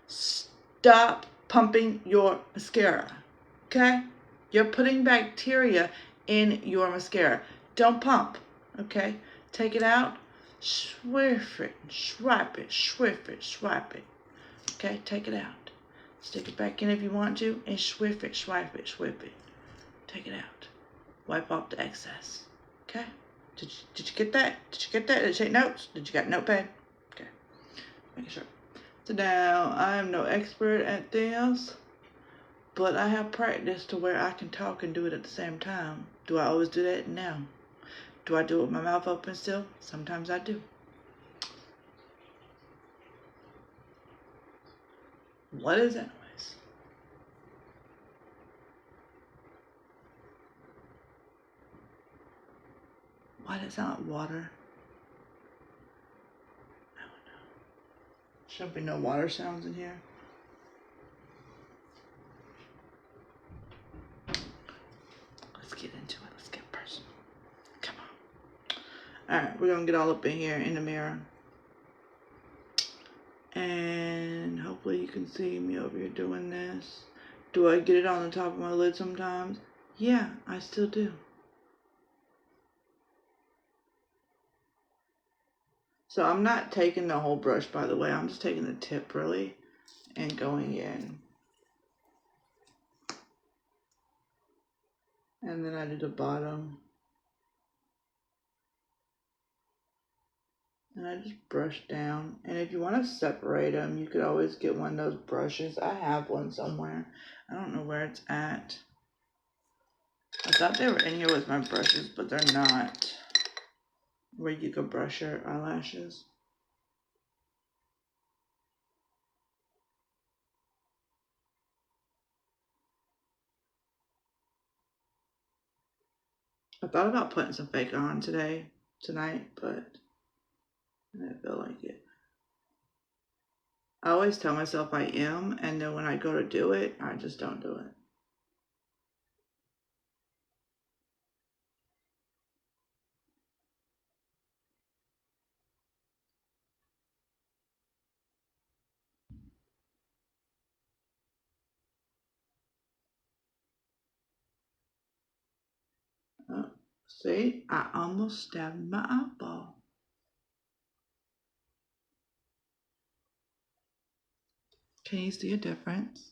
Stop pumping your mascara. Okay? You're putting bacteria in your mascara. Don't pump. Okay? Take it out. Swiff it. Swipe it. Swiff it. Swipe it. Okay? Take it out. Stick it back in if you want to. And swiff it. Swipe it. Swiff it. Take it out. Wipe off the excess. Okay? Did you get that? Did you get that? Did you take notes? Did you got a notepad? Okay. Making sure. So now, I am no expert at this. But I have practice to where I can talk and do it at the same time. Do I always do that? No. Do I do it with my mouth open still? Sometimes I do. What is that noise? Why does it sound like water? I don't know. Should be no water sounds in here. Let's get into it. Let's get personal. Come on. Alright, we're going to get all up in here in the mirror. And hopefully you can see me over here doing this. Do I get it on the top of my lid sometimes? Yeah, I still do. So I'm not taking the whole brush, by the way. I'm just taking the tip, really, and going in. And then I do the bottom. And I just brush down. And if you want to separate them, you could always get one of those brushes. I have one somewhere. I don't know where it's at. I thought they were in here with my brushes, but they're not. Where you could brush your eyelashes. I thought about putting some fake on tonight, but I didn't feel like it. I always tell myself I am, and then when I go to do it, I just don't do it. Oh, see, I almost stabbed my eyeball. Can you see a difference?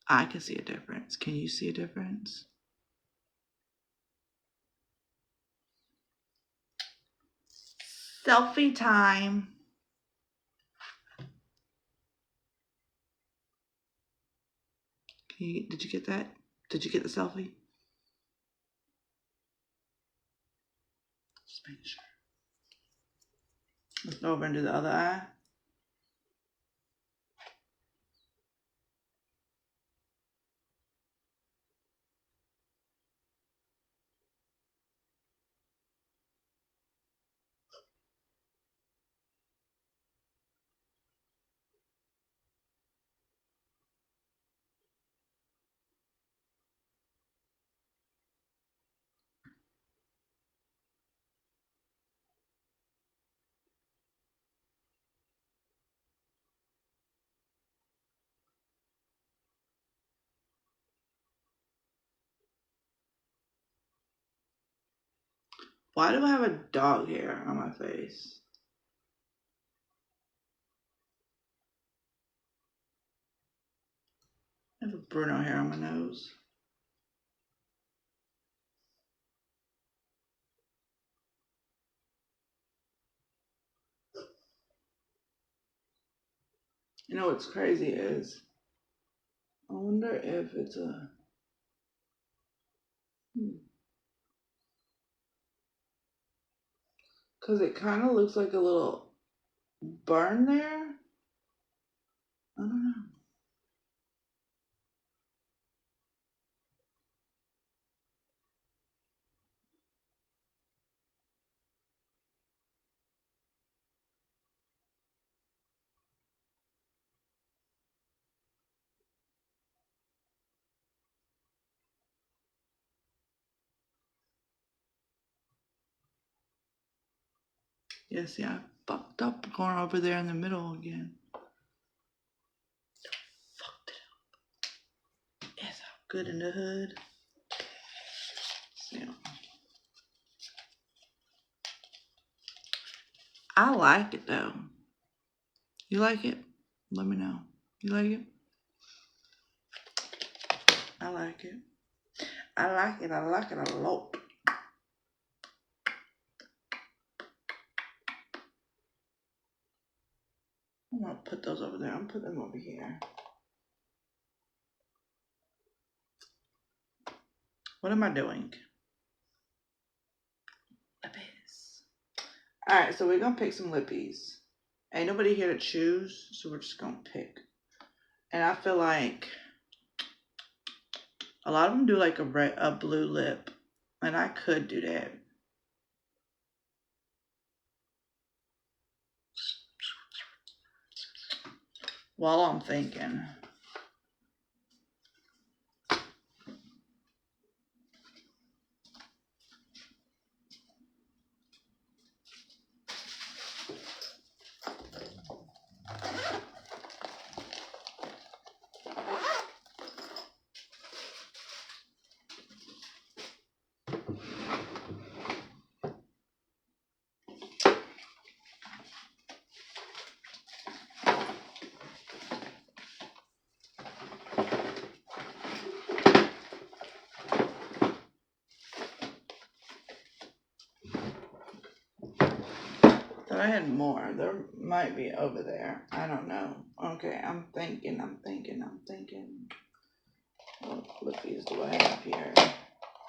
I can see a difference. Can you see a difference? Selfie time. Did you get that? Did you get the selfie? Just making sure. Let's go over and do the other eye. Why do I have a dog hair on my face? I have a Bruno hair on my nose. You know what's crazy is, I wonder if it's a... Because it kind of looks like a little burn there. I don't know. Yeah, see, I fucked up going over there in the middle again. Fucked it up. It's all good in the hood. See, I like it though. You like it? Let me know. You like it? I like it. I like it. I like it a lot. I'm gonna put those over there. I'm gonna put them over here. What am I doing? Lippies. Alright, so we're gonna pick some lippies. Ain't nobody here to choose, so we're just gonna pick. And I feel like a lot of them do like a blue lip. And I could do that. While I'm thinking. I had more. There might be over there. I don't know. Okay, I'm thinking. What lippies do I have here?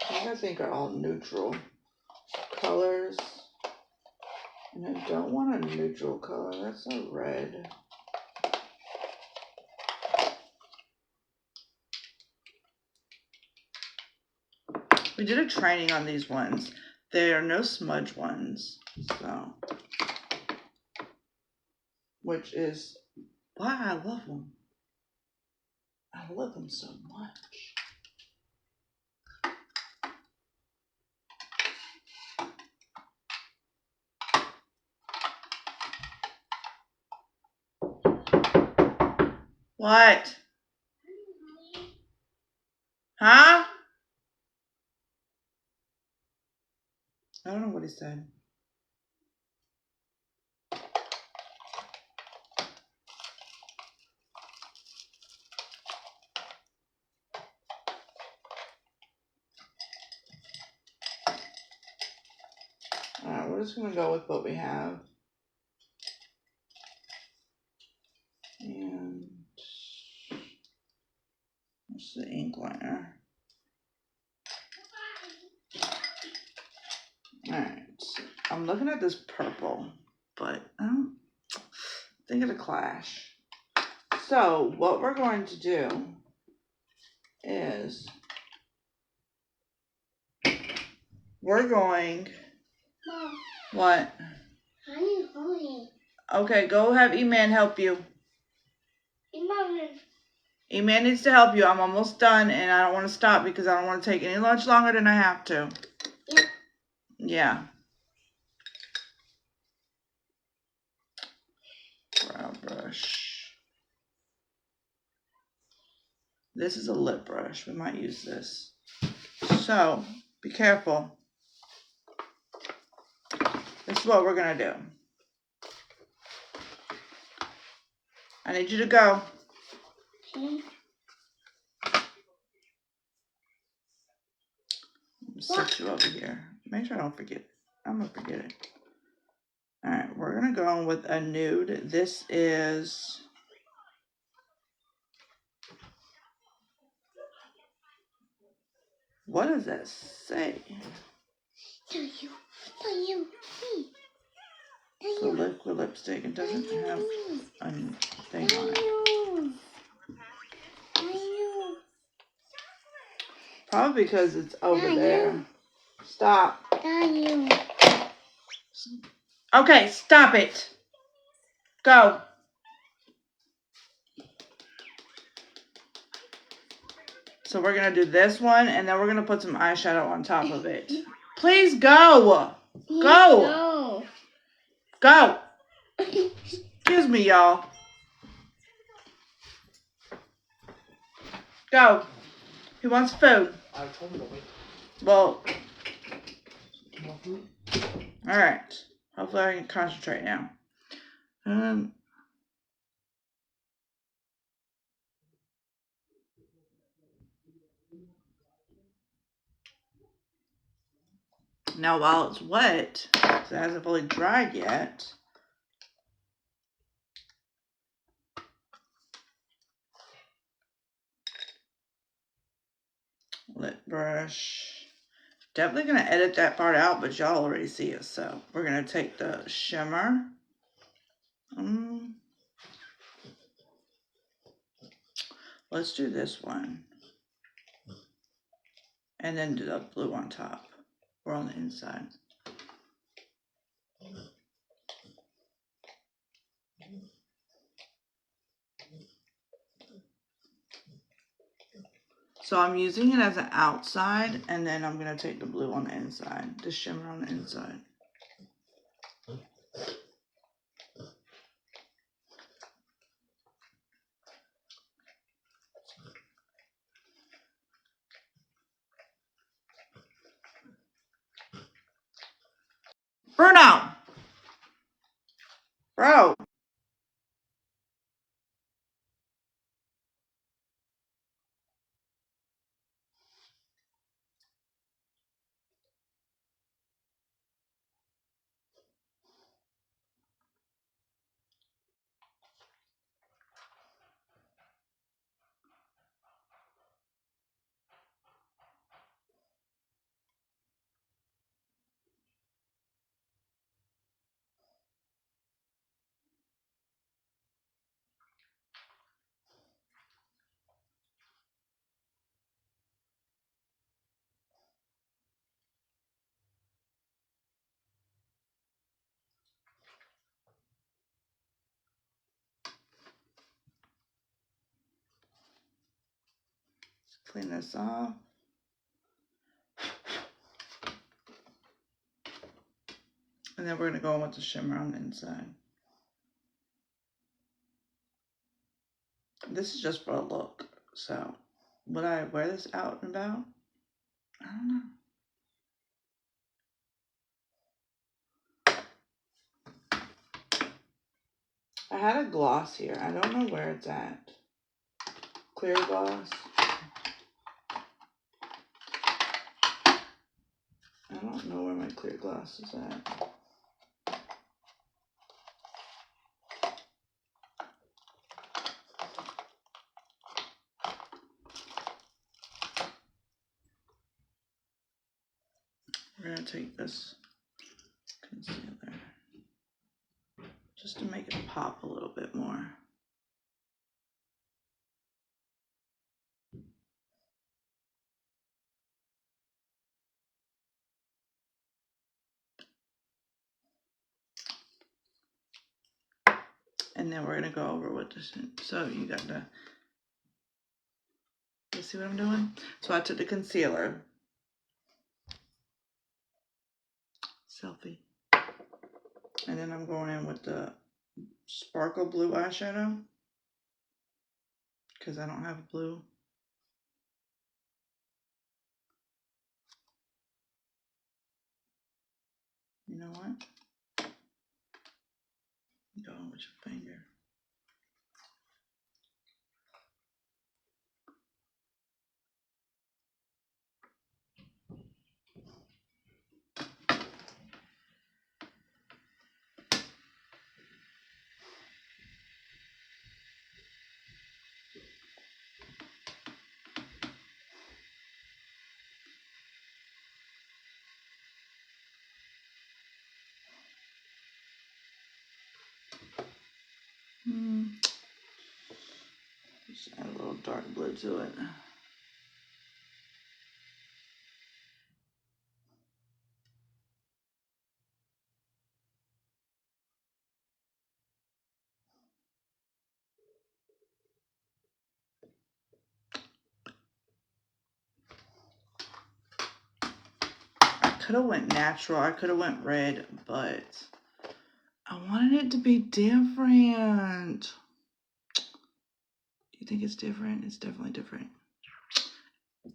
I think are all neutral colors. And I don't want a neutral color. That's a red. We did a training on these ones. There are no smudge ones. So, which is why I love them. I love them so much. What? Huh? I don't know what he said. Alright, we're just gonna go with what we have. And what's the ink liner? Alright, I'm looking at this purple, but I don't think it'll clash. So what we're going to do is we're going... Mom. What? How are you going? Okay, go have E-Man help you. E-Man needs to help you. I'm almost done and I don't want to stop because I don't want to take any lunch longer than I have to. Yeah. Yeah. Brow brush. This is a lip brush. We might use this. So, be careful. is what we're going to do. I need you to go.
Okay.
Set you over here. Make sure I don't forget. I'm going to forget it. All right, we're going to go with a nude. This is... What does that say?
You. Me.
It's a liquid lipstick. It doesn't have a thing on it. Probably because it's over there. Stop. Okay, stop it. Go. So we're going to do this one, and then we're going to put some eyeshadow on top of it. Please go. Go. Go. Excuse me, y'all. Go. He wants food.
I told him to wait.
Well,
More food?
all right. Hopefully I can concentrate now. Now, while it's wet, because it hasn't fully dried yet, lip brush. Definitely going to edit that part out, but y'all already see it. So we're going to take the shimmer. Let's do this one. And then do the blue on top or on the inside. So I'm using it as an outside, and then I'm going to take the blue on the inside, the shimmer on the inside. Bruno! Bro! Clean this off. And then we're going to go in with the shimmer on the inside. This is just for a look. So, would I wear this out and about? I don't know. I had a gloss here. I don't know where it's at. Clear gloss. I don't know where my clear gloss is at. We're going to take this concealer just to make it pop a little bit more. And then we're going to go over with this. So you got the, you see what I'm doing? So I took the concealer. Selfie. And then I'm going in with the sparkle blue eyeshadow. Because I don't have blue. You know what? with your finger. Just add a little dark blue to it. I could have went natural. I could have went red, but I wanted it to be different. Do you think it's different? It's definitely different.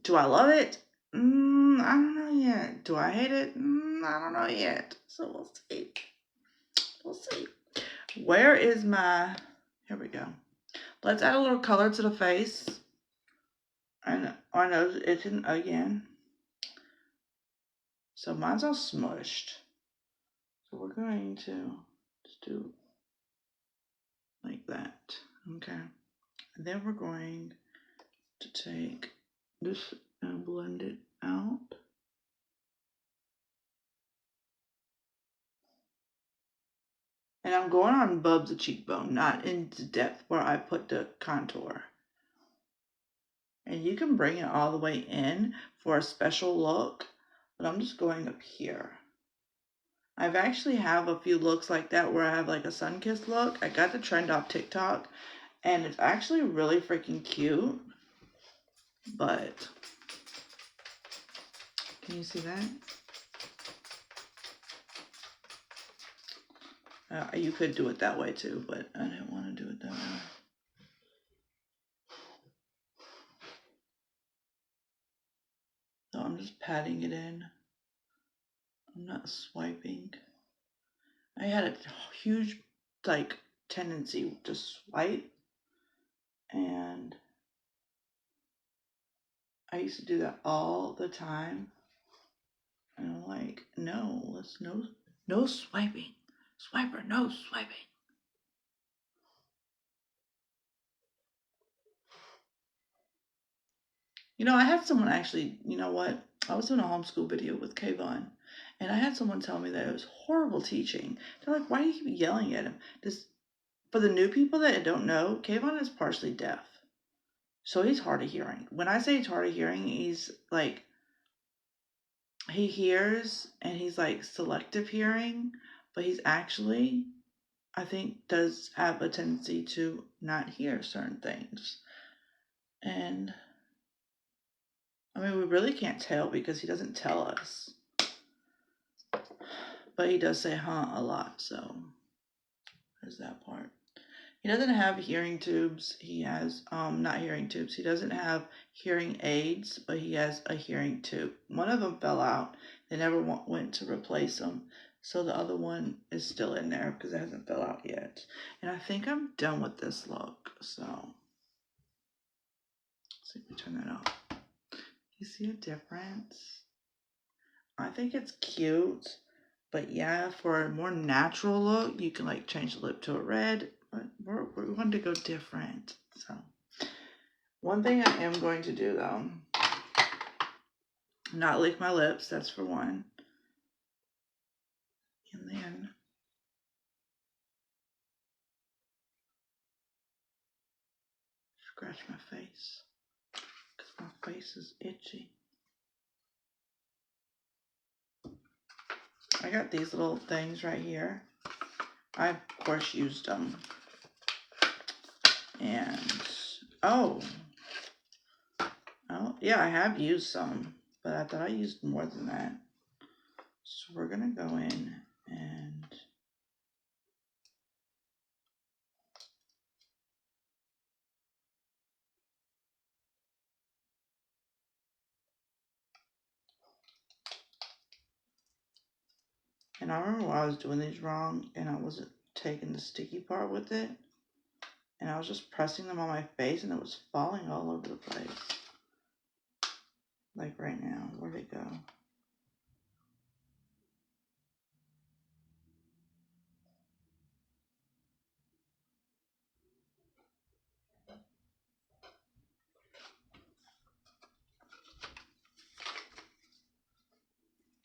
Do I love it? I don't know yet. Do I hate it? I don't know yet. So we'll see. We'll see. Where is my... Here we go. Let's add a little color to the face. And our nose itching again. So mine's all smushed. So we're going to just do like that. Okay. And then we're going to take this and blend it out. And I'm going on above the cheekbone, not into depth where I put the contour. And you can bring it all the way in for a special look, but I'm just going up here. I've actually have a few looks like that where I have like a sun-kissed look. I got the trend off TikTok, and it's actually really freaking cute. But can you see that? You could do it that way too, but I didn't want to do it that way. So I'm just patting it in. I'm not swiping. I had a huge like tendency to swipe, and I used to do that all the time. And I'm like, no, let's no swiping. Swiper, no swiping. You know, I had someone actually, you know what? I was doing a homeschool video with Kayvon, and I had someone tell me that it was horrible teaching. They're like, why do you keep yelling at him? For the new people that don't know, Kayvon is partially deaf. So he's hard of hearing. When I say he's hard of hearing, he's like, he hears and he's like selective hearing, but he's actually, I think, does have a tendency to not hear certain things. And I mean, we really can't tell because he doesn't tell us. But he does say huh a lot, so there's that part. He doesn't have hearing tubes. He has, not hearing tubes. He doesn't have hearing aids, but he has a hearing tube. One of them fell out. They never went to replace them. So the other one is still in there because it hasn't fell out yet. And I think I'm done with this look. So, let's see if we turn that off. You see a difference? I think it's cute. But yeah, for a more natural look, you can like change the lip to a red. But we want to go different. So, one thing I am going to do though, not lick my lips. That's for one. And then scratch my face because my face is itchy. I got these little things right here. I, of course, used them. And, oh, yeah, I have used some, but I thought I used more than that. So we're going to go in and I remember when I was doing these wrong and I wasn't taking the sticky part with it, and I was just pressing them on my face, and it was falling all over the place. Like right now, where'd it go?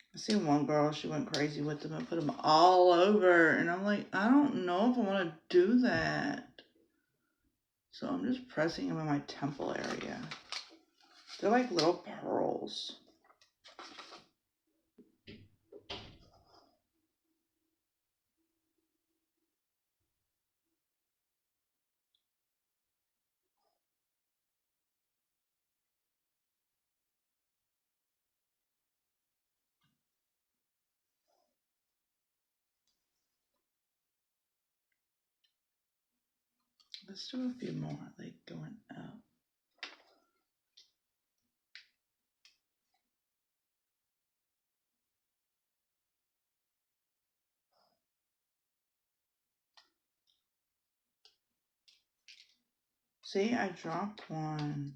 I seen one girl, she went crazy with them and put them all over, and I'm like, I don't know if I want to do that. So I'm just pressing them in my temple area. They're like little pearls. Let's do a few more, like going up. See, I dropped one.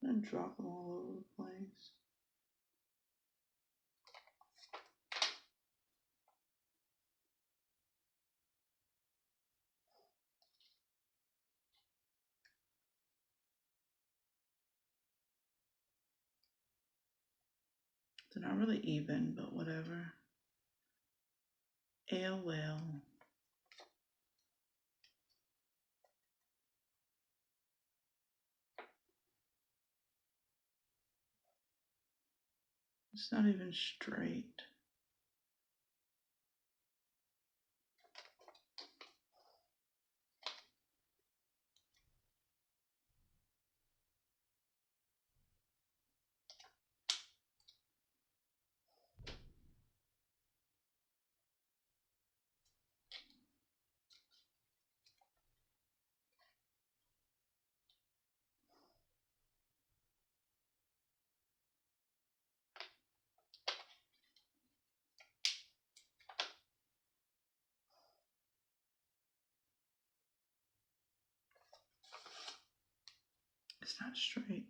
I'm gonna drop them all over the place. They're not really even, but whatever. Well. It's not even straight. It's not straight.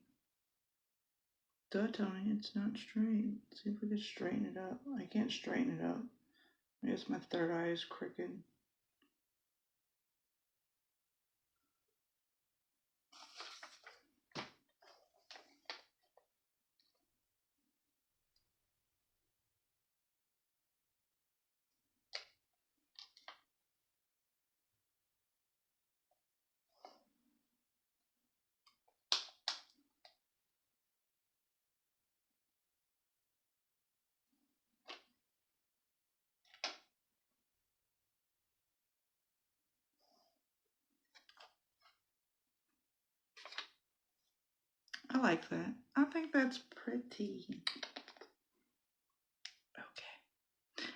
Duh, Tony, it's not straight. Let's see if we can straighten it up. I can't straighten it up. I guess my third eye is crooked. I like that. I think that's pretty. Okay.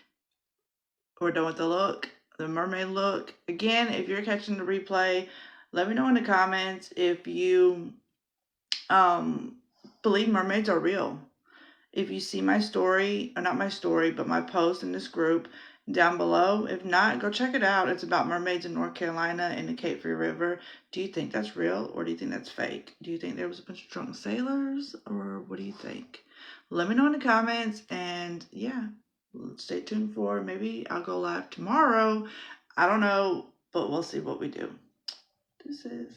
We're done with the look, the mermaid look. Again, if you're catching the replay, let me know in the comments if you believe mermaids are real. If you see my story, or not my story, but my post in this group down below. If not, go check it out. It's about mermaids in North Carolina in the Cape Fear River. Do you think that's real, or do you think that's fake? Do you think there was a bunch of drunk sailors, or what do you think? Let me know in the comments, and yeah, stay tuned for, maybe I'll go live tomorrow. I don't know, but we'll see what we do. This is